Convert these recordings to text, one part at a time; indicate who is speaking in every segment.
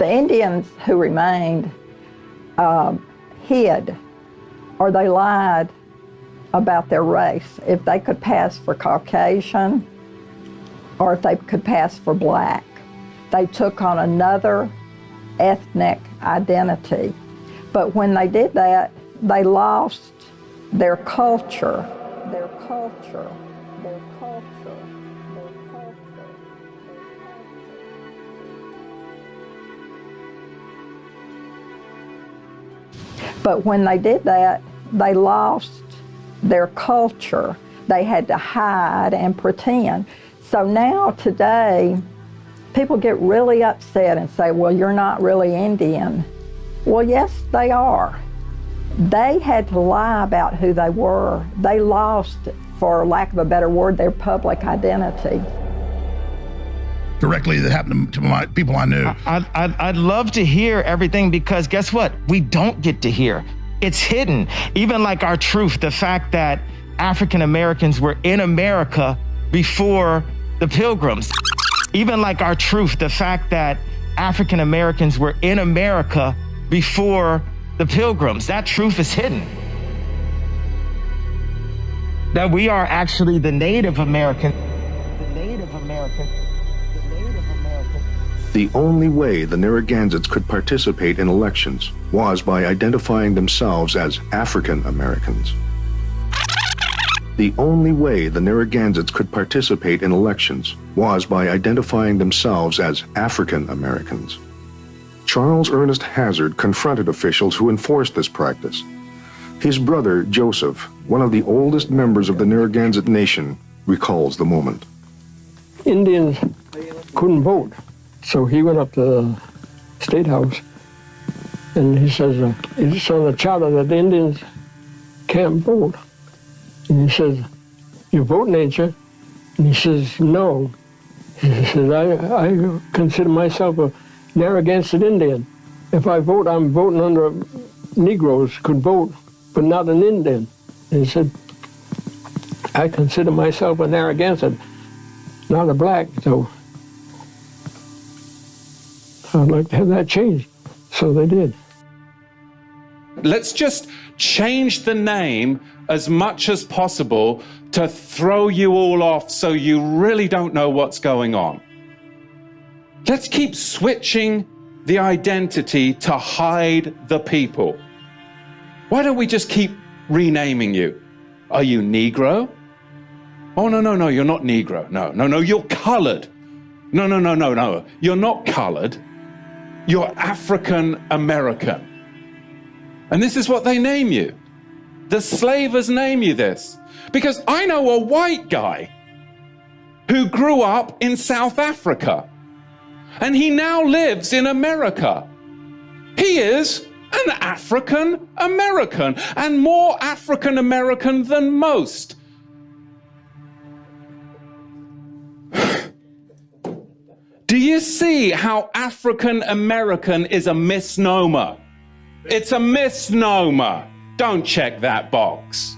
Speaker 1: The Indians who remained hid, or they lied about their race. If they could pass for Caucasian, or if they could pass for black, they took on another ethnic identity. But when they did that, they lost their culture, their culture, their culture, their culture. But when they did that, they lost their culture. They had to hide and pretend. So now, today, people get really upset and say, well, you're not really Indian. Well, yes, they are. They had to lie about who they were. They lost, for lack of a better word, their public identity.
Speaker 2: Directly, that happened to my people I knew.
Speaker 3: I'd love to hear everything, because guess what? We don't get to hear. It's hidden. Even like our truth, the fact that African Americans were in America before the Pilgrims. Even like our truth, the fact that African Americans were in America before the Pilgrims. That truth is hidden. That we are actually the Native American. The Native American.
Speaker 4: The only way the Narragansetts could participate in elections was by identifying themselves as African Americans. The only way the Narragansetts could participate in elections was by identifying themselves as African Americans. Charles Ernest Hazard confronted officials who enforced this practice. His brother, Joseph, one of the oldest members of the Narragansett Nation, recalls the moment.
Speaker 5: Indians couldn't vote. So he went up to the State House and he says, it's on the charter that the Indians can't vote. And he says, you're voting, ain't you? And he says, no. He says, I consider myself a Narragansett Indian. If I vote, I'm voting under Negroes could vote, but not an Indian. And he said, I consider myself a Narragansett, not a black, so I'd like to have that changed. So they did.
Speaker 6: Let's just change the name as much as possible to throw you all off so you really don't know what's going on. Let's keep switching the identity to hide the people. Why don't we just keep renaming you? Are you Negro? Oh, no, you're not Negro. No, you're colored. No, you're not colored. You're African American. And this is what they name you. The slavers name you this. Because I know a white guy who grew up in South Africa, and he now lives in America. He is an African American, and more African American than most. Do you see how African American is a misnomer? It's a misnomer. Don't check that box.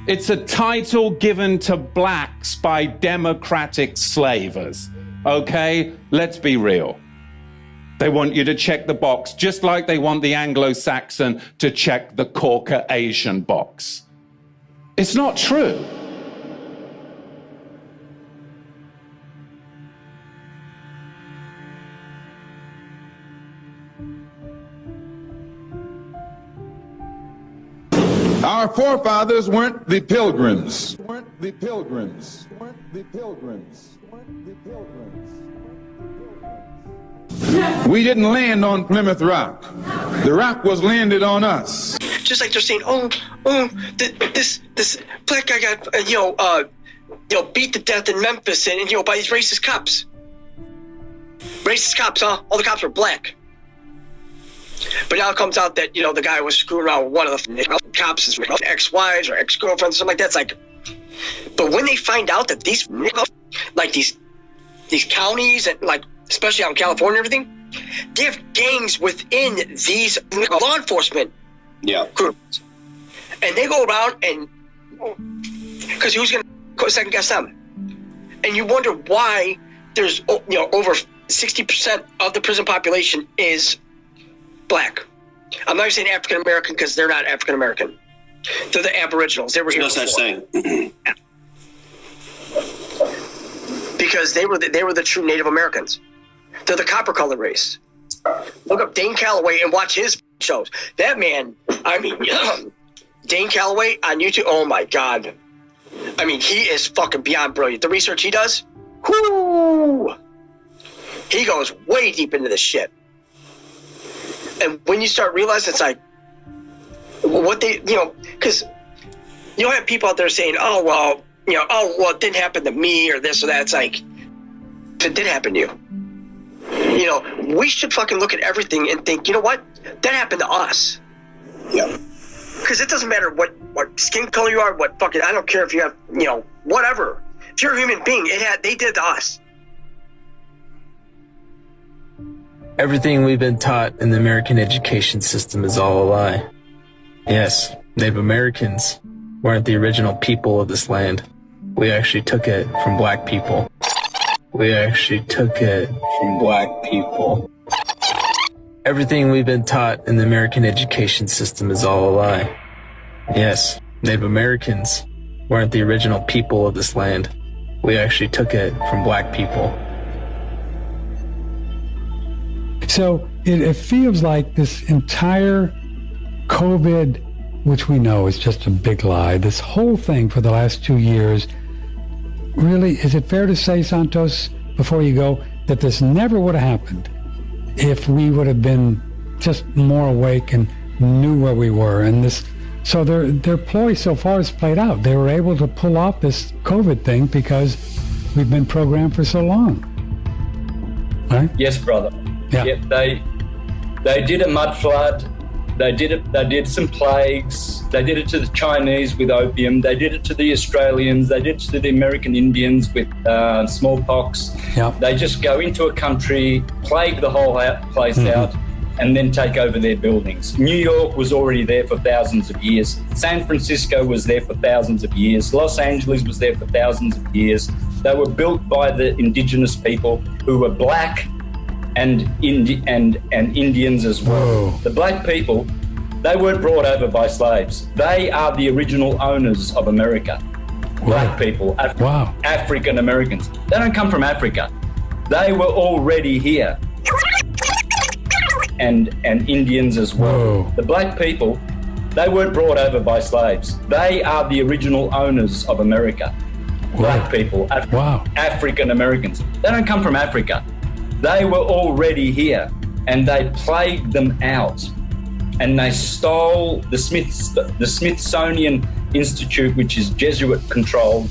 Speaker 6: It's a title given to blacks by democratic slavers. Okay? Let's be real. They want you to check the box just like they want the Anglo-Saxon to check the Caucasian box. It's not true.
Speaker 7: Our forefathers weren't the Pilgrims. We didn't land on Plymouth Rock. The rock was landed on us.
Speaker 8: Just like they're saying, this black guy got beat to death in Memphis and by these racist cops. Racist cops, huh? All the cops were black. But now it comes out that, the guy was screwing around with one of the cops' ex-wives or ex-girlfriends or something like that. It's like, but when they find out that these counties and especially out in California and everything, they have gangs within these law enforcement groups. And they go around and, because who's going to second guess them? And you wonder why there's, over 60% of the prison population is black. I'm not saying African American because they're not African American. They're the Aboriginals. They were here
Speaker 9: no such thing.
Speaker 8: Because they were the true Native Americans. They're the copper color race. Look up Dane Calloway and watch his shows. That man, I mean, Dane Calloway on YouTube. Oh my God. I mean, he is fucking beyond brilliant. The research he does, whoo, he goes way deep into this shit. And when you start realizing, it's like, what they, because you'll have people out there saying, oh, well, it didn't happen to me or this or that. It's like, if it did happen to you, we should fucking look at everything and think, you know what? That happened to us. Yeah. Because it doesn't matter what skin color you are, what fucking, I don't care if you have, whatever. If you're a human being, they did it to us.
Speaker 10: Everything we've been taught in the American education system is all a lie. Yes, Native Americans weren't the original people of this land. We actually took it from black people. Everything we've been taught in the American education system is all a lie. Yes, Native Americans weren't the original people of this land. We actually took it from black people.
Speaker 11: So it feels like this entire COVID, which we know is just a big lie, this whole thing for the last 2 years, really, is it fair to say, Santos, before you go, that this never would have happened if we would have been just more awake and knew where we were? And this, so their ploy so far has played out. They were able to pull off this COVID thing because we've been programmed for so long. Right?
Speaker 12: Yes, brother.
Speaker 11: Yeah.
Speaker 12: Yep, they did a mud flood. They did some plagues. They did it to the Chinese with opium. They did it to the Australians. They did it to the American Indians with smallpox.
Speaker 11: Yep.
Speaker 12: They just go into a country, plague the whole place out, and then take over their buildings. New York was already there for thousands of years. San Francisco was there for thousands of years. Los Angeles was there for thousands of years. They were built by the indigenous people who were black and Indians as well.
Speaker 11: Whoa.
Speaker 12: The black people, they weren't brought over by slaves. They are the original owners of America. Black people, African Americans. They don't come from Africa. They were already here. And Indians as well.
Speaker 11: Whoa.
Speaker 12: The black people, they weren't brought over by slaves. They are the original owners of America. Black people, African Americans. They don't come from Africa. They were already here, and they plagued them out, and they stole the Smithsonian Institute, which is Jesuit controlled,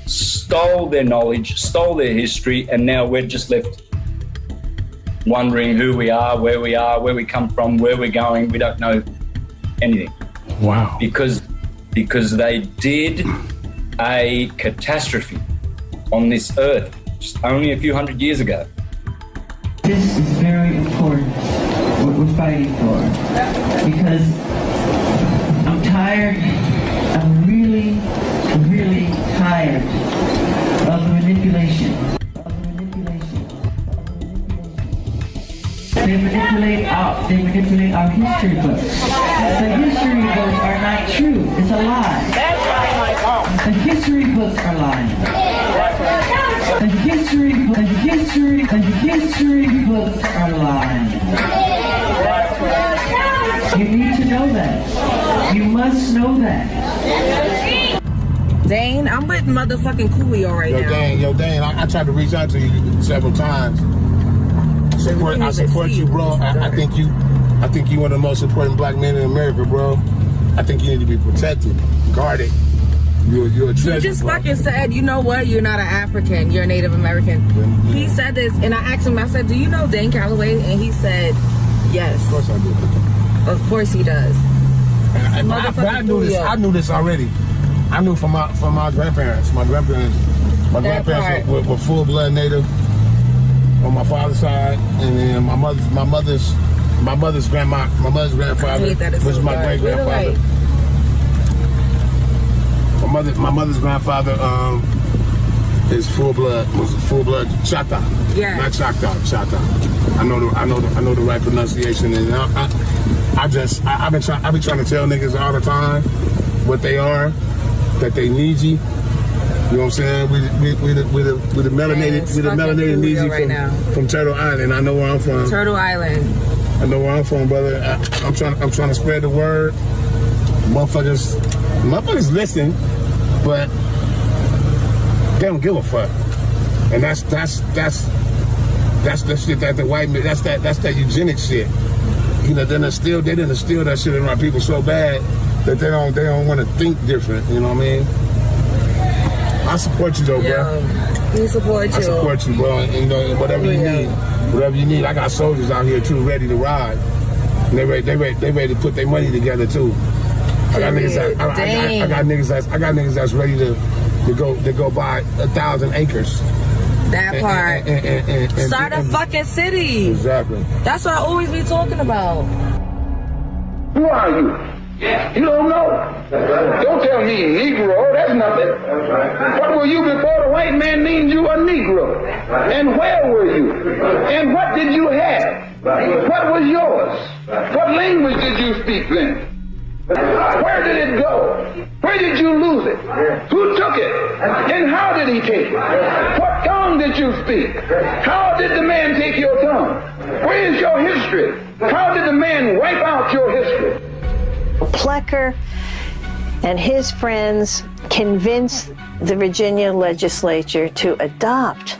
Speaker 12: stole their knowledge, stole their history, and now we're just left wondering who we are, where we come from, where we're going. We don't know anything.
Speaker 11: Wow.
Speaker 12: Because they did a catastrophe on this earth just only a few hundred years ago.
Speaker 13: This is very important, what we're fighting for, because I'm tired, I'm really tired of the manipulation. They manipulate our history books. The history books are not true, it's a lie. That's right, Michael. The history books are lying. The history books are lying. You need to know that. You must know that.
Speaker 14: Dane, I'm with motherfucking Coolio right now.
Speaker 2: Dane, I tried to reach out to you several times. I support you, bro. I think you one of the most important black men in America, bro. I think you need to be protected, guarded. You're a treasure.
Speaker 14: He just fucking said, you know what? You're not an African. You're a Native American. Yeah. He said this, and I asked him. I said, "Do you know Dane Calloway?" And he said, "Yes."
Speaker 2: Of course I do.
Speaker 14: Of course he does.
Speaker 2: I knew this already. I knew from my grandparents. My grandparents were full blood Native on my father's side, and then my mother's grandfather, which is my great grandfather. My mother's grandfather is full blood Chata.
Speaker 14: Yeah.
Speaker 2: Not Choctaw, Chata. I know the right pronunciation, and I've been trying to tell niggas all the time what they are, that they need you. You know what I'm saying? We the melanated Neezy from Turtle Island. I know where I'm from.
Speaker 14: Turtle Island.
Speaker 2: I know where I'm from, brother. I'm trying to spread the word. Motherfuckers listen, but they don't give a fuck. And that's the shit that the white man, that's that eugenics shit. You know, they done instill that shit in our people so bad that they don't want to think different. You know what I mean? I support you though, bro.
Speaker 14: We support you.
Speaker 2: I support you, bro. And, you know, whatever you need. I got soldiers out here too, ready to ride. And they ready to put their money together too. I got niggas that's ready to go buy 1,000 acres.
Speaker 14: That part.
Speaker 2: And
Speaker 14: start a fucking city.
Speaker 2: Exactly.
Speaker 14: That's what I always be talking about.
Speaker 7: Who are you? You don't know. Don't tell me Negro, that's nothing. What were you before the white man named you a Negro? And where were you? And what did you have? What was yours? What language did you speak then? Where did it go? Where did you lose it? Who took it? And how did he take it? What tongue did you speak? How did the man take your tongue? Where is your history? How did the man wipe out your history?
Speaker 9: Plecker and his friends convinced the Virginia legislature to adopt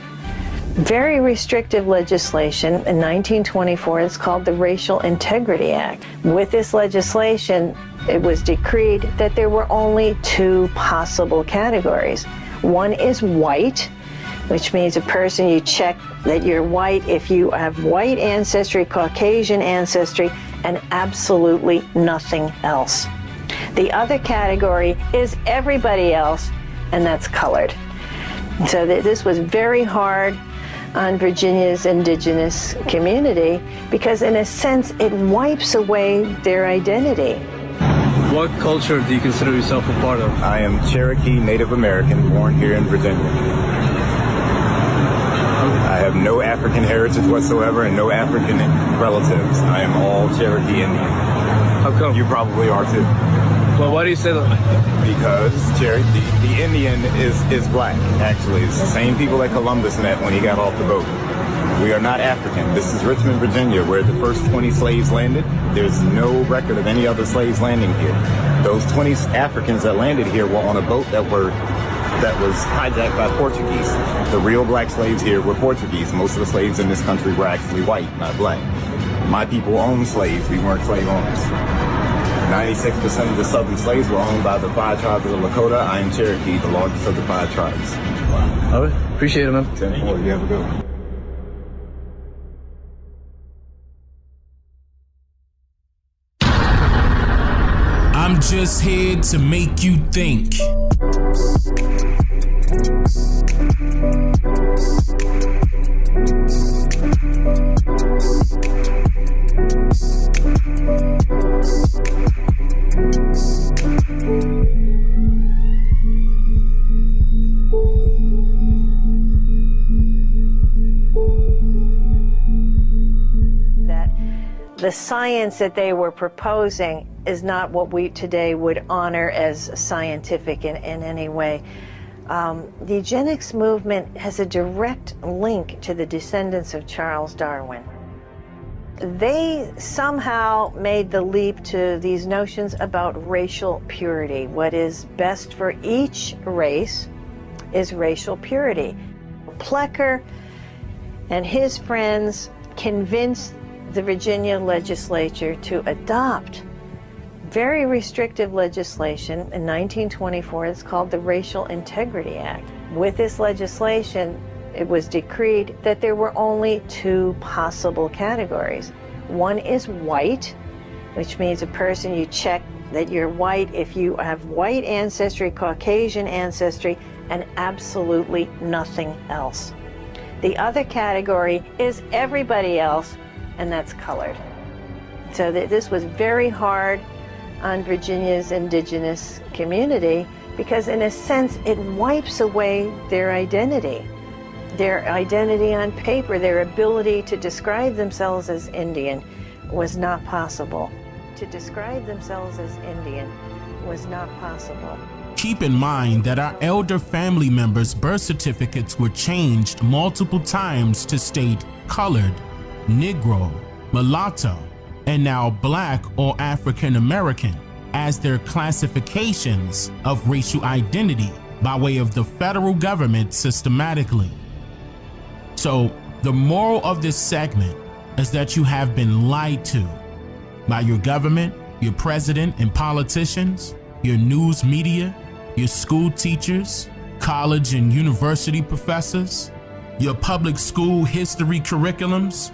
Speaker 9: very restrictive legislation in 1924. It's called the Racial Integrity Act. With this legislation, it was decreed that there were only two possible categories. One is white, which means a person, you check that you're white if you have white ancestry, Caucasian ancestry, and absolutely nothing else. The other category is everybody else, and that's colored. So this was very hard on Virginia's indigenous community because in a sense it wipes away their identity.
Speaker 15: What culture do you consider yourself a part of?
Speaker 16: I am Cherokee Native American, born here in Virginia. I have no African heritage whatsoever and no African relatives. I am all Cherokee Indian.
Speaker 15: How come?
Speaker 16: You probably are too.
Speaker 15: Well, why do you say that?
Speaker 16: Because the Indian is black, actually. It's the same people that Columbus met when he got off the boat. We are not African. This is Richmond, Virginia, where the first 20 slaves landed. There's no record of any other slaves landing here. Those 20 Africans that landed here were on a boat that was hijacked by Portuguese. The real black slaves here were Portuguese. Most of the slaves in this country were actually white, not black. My people owned slaves. We weren't slave owners. 96% of the southern slaves were owned by the 5 tribes of the Lakota. I am Cherokee, the largest of the 5 tribes.
Speaker 15: All right. Appreciate it, man.
Speaker 16: 10-4. You have a good one.
Speaker 17: I'm just here to make you think.
Speaker 9: The science that they were proposing is not what we today would honor as scientific in any way. The eugenics movement has a direct link to the descendants of Charles Darwin. They somehow made the leap to these notions about racial purity. What is best for each race is racial purity. Plecker and his friends convinced the Virginia legislature to adopt very restrictive legislation in 1924. It's called the Racial Integrity Act. With this legislation, it was decreed that there were only two possible categories. One is white, which means a person, you check that you're white if you have white ancestry, Caucasian ancestry, and absolutely nothing else. The other category is everybody else, and that's colored. So this was very hard on Virginia's indigenous community because in a sense it wipes away their identity on paper. Their ability to describe themselves as Indian was not possible. To describe themselves as Indian was not possible.
Speaker 17: Keep in mind that our elder family members' birth certificates were changed multiple times to state colored, Negro, mulatto, and now Black or African American as their classifications of racial identity by way of the federal government systematically. So the moral of this segment is that you have been lied to by your government, your president and politicians, your news media, your school teachers, college and university professors, your public school history curriculums,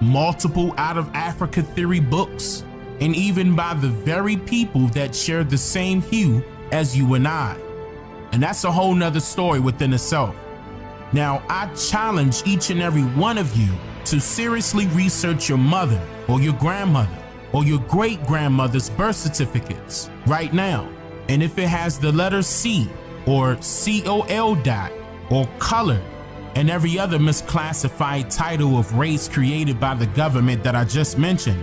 Speaker 17: multiple out of Africa theory books, and even by the very people that share the same hue as you and I. And that's a whole nother story within itself. Now, I challenge each and every one of you to seriously research your mother or your grandmother or your great-grandmother's birth certificates right now. And if it has the letter C or COL dot or colored and every other misclassified title of race created by the government that I just mentioned,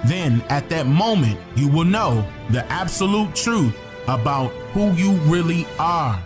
Speaker 17: then at that moment, you will know the absolute truth about who you really are.